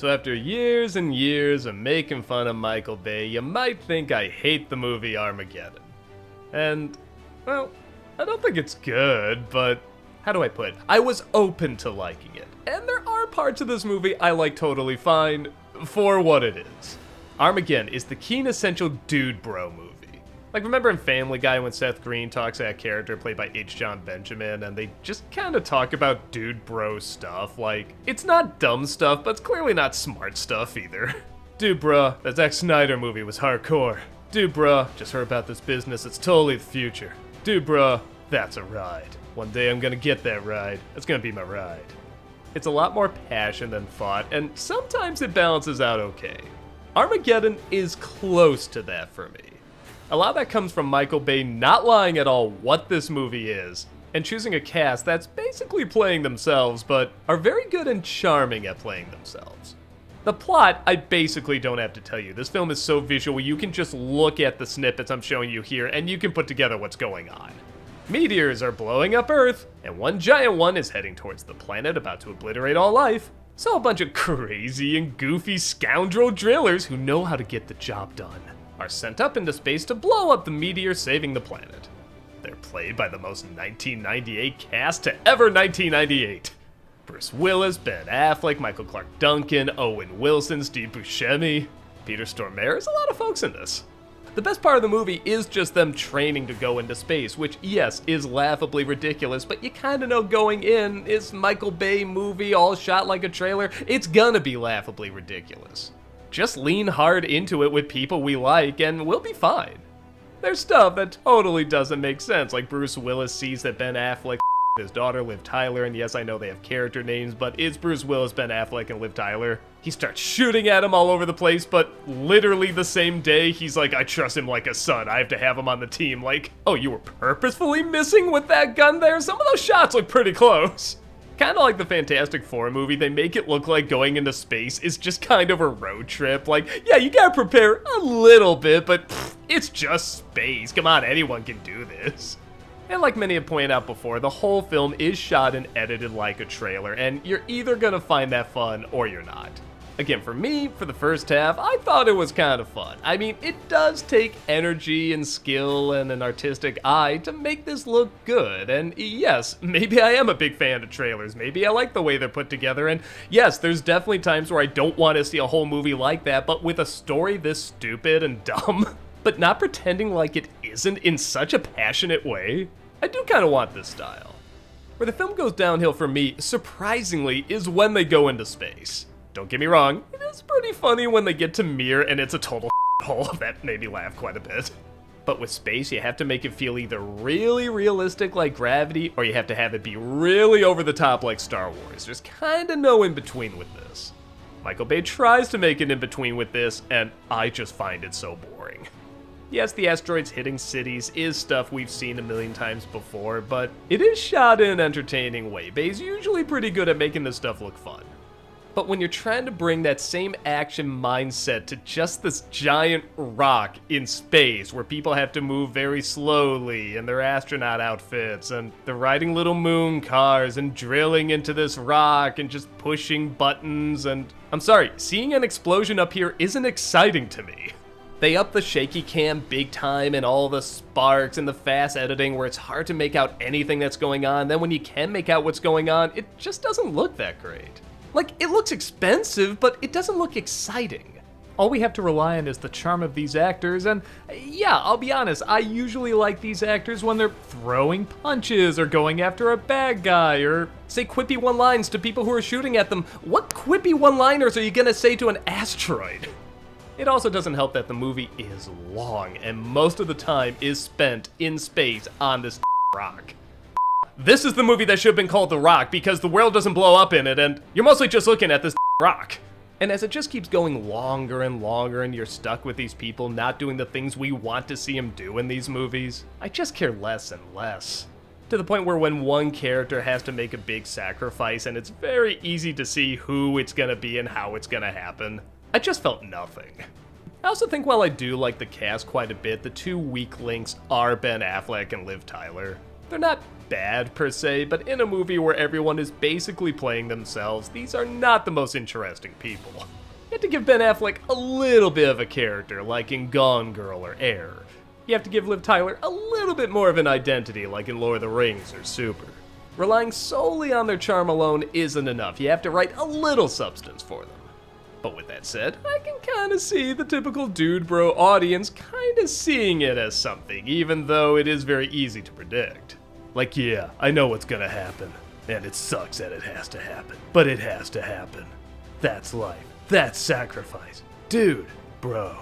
So after years and years of making fun of Michael Bay, you might think I hate the movie Armageddon. And, well, I don't think it's good, but how do I put it? I was open to liking it. And there are parts of this movie I like totally fine for what it is. Armageddon is the quintessential dude bro movie. Like, remember in Family Guy when Seth Green talks to that character played by H. John Benjamin, and they just kind of talk about dude bro stuff? Like, it's not dumb stuff, but it's clearly not smart stuff either. Dude bruh, that Zack Snyder movie was hardcore. Dude bruh, just heard about this business, it's totally the future. Dude bruh, that's a ride. One day I'm gonna get that ride. That's gonna be my ride. It's a lot more passion than thought, and sometimes it balances out okay. Armageddon is close to that for me. A lot of that comes from Michael Bay not lying at all what this movie is, and choosing a cast that's basically playing themselves, but are very good and charming at playing themselves. The plot, I basically don't have to tell you. This film is so visual, you can just look at the snippets I'm showing you here, and you can put together what's going on. Meteors are blowing up Earth, and one giant one is heading towards the planet about to obliterate all life. So a bunch of crazy and goofy scoundrel drillers who know how to get the job done are sent up into space to blow up the meteor, saving the planet. They're played by the most 1998 cast to ever 1998. Bruce Willis, Ben Affleck, Michael Clark Duncan, Owen Wilson, Steve Buscemi, Peter Stormare. There's a lot of folks in this. The best part of the movie is just them training to go into space, which, yes, is laughably ridiculous, but you kinda know going in, it's Michael Bay movie all shot like a trailer, it's gonna be laughably ridiculous. Just lean hard into it with people we like, and we'll be fine. There's stuff that totally doesn't make sense, like Bruce Willis sees that Ben Affleck his daughter, Liv Tyler, and yes, I know they have character names, but it's Bruce Willis, Ben Affleck, and Liv Tyler. He starts shooting at him all over the place, but literally the same day, he's like, I trust him like a son, I have to have him on the team. Like, oh, you were purposefully missing with that gun there? Some of those shots look pretty close. Kind of like the Fantastic Four movie, they make it look like going into space is just kind of a road trip. Like, yeah, you gotta prepare a little bit, but it's just space. Come on, anyone can do this. And like many have pointed out before, the whole film is shot and edited like a trailer, and you're either gonna find that fun or you're not. Again, for me, for the first half, I thought it was kind of fun. I mean, it does take energy and skill and an artistic eye to make this look good, and yes, maybe I am a big fan of trailers, maybe I like the way they're put together, and yes, there's definitely times where I don't want to see a whole movie like that, but with a story this stupid and dumb, but not pretending like it isn't in such a passionate way, I do kind of want this style. Where the film goes downhill for me, surprisingly, is when they go into space. Don't get me wrong, it is pretty funny when they get to Mir and it's a total hole. That made me laugh quite a bit. But with space, you have to make it feel either really realistic like Gravity, or you have to have it be really over the top like Star Wars. There's kinda no in between with this. Michael Bay tries to make an in between with this, and I just find it so boring. Yes, the asteroids hitting cities is stuff we've seen a million times before, but it is shot in an entertaining way. Bay's usually pretty good at making this stuff look fun. But when you're trying to bring that same action mindset to just this giant rock in space where people have to move very slowly in their astronaut outfits and they're riding little moon cars and drilling into this rock and just pushing buttons and... I'm sorry, seeing an explosion up here isn't exciting to me. They up the shaky cam big time and all the sparks and the fast editing where it's hard to make out anything that's going on. Then when you can make out what's going on, it just doesn't look that great. Like, it looks expensive, but it doesn't look exciting. All we have to rely on is the charm of these actors, and yeah, I'll be honest, I usually like these actors when they're throwing punches or going after a bad guy or say quippy one-liners to people who are shooting at them. What quippy one-liners are you gonna say to an asteroid? It also doesn't help that the movie is long, and most of the time is spent in space on this rock. This is the movie that should have been called The Rock because the world doesn't blow up in it and you're mostly just looking at this rock. And as it just keeps going longer and longer and you're stuck with these people not doing the things we want to see them do in these movies, I just care less and less. To the point where when one character has to make a big sacrifice and it's very easy to see who it's gonna be and how it's gonna happen, I just felt nothing. I also think while I do like the cast quite a bit, the two weak links are Ben Affleck and Liv Tyler. They're not bad per se, but in a movie where everyone is basically playing themselves, these are not the most interesting people. You have to give Ben Affleck a little bit of a character, like in Gone Girl or Air. You have to give Liv Tyler a little bit more of an identity, like in Lord of the Rings or Super. Relying solely on their charm alone isn't enough. You have to write a little substance for them. But with that said, I can kinda see the typical dude bro audience kinda seeing it as something, even though it is very easy to predict. Like, yeah, I know what's gonna happen, and it sucks that it has to happen, but it has to happen. That's life. That's sacrifice. Dude, bro.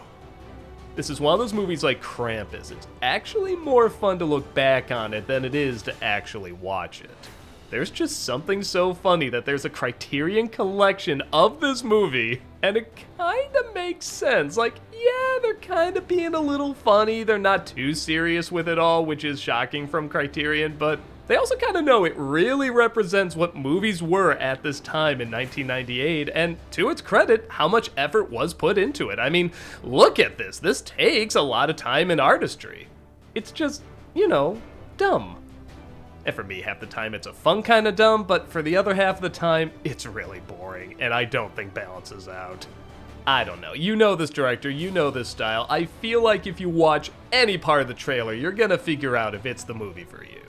This is one of those movies like Krampus. It's actually more fun to look back on it than it is to actually watch it. There's just something so funny that there's a Criterion collection of this movie, and it kinda makes sense. Like, yeah, they're kinda being a little funny, they're not too serious with it all, which is shocking from Criterion, but they also kinda know it really represents what movies were at this time in 1998, and to its credit, how much effort was put into it. I mean, look at this. This takes a lot of time and artistry. It's just, dumb. And for me, half the time it's a fun kind of dumb, but for the other half of the time, it's really boring, and I don't think balances out. I don't know. You know this director, you know this style. I feel like if you watch any part of the trailer, you're gonna figure out if it's the movie for you.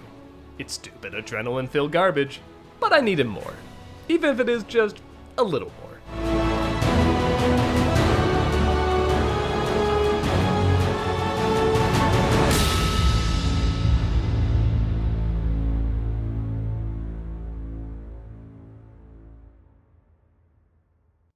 It's stupid, adrenaline-filled garbage, but I needed more. Even if it is just a little more.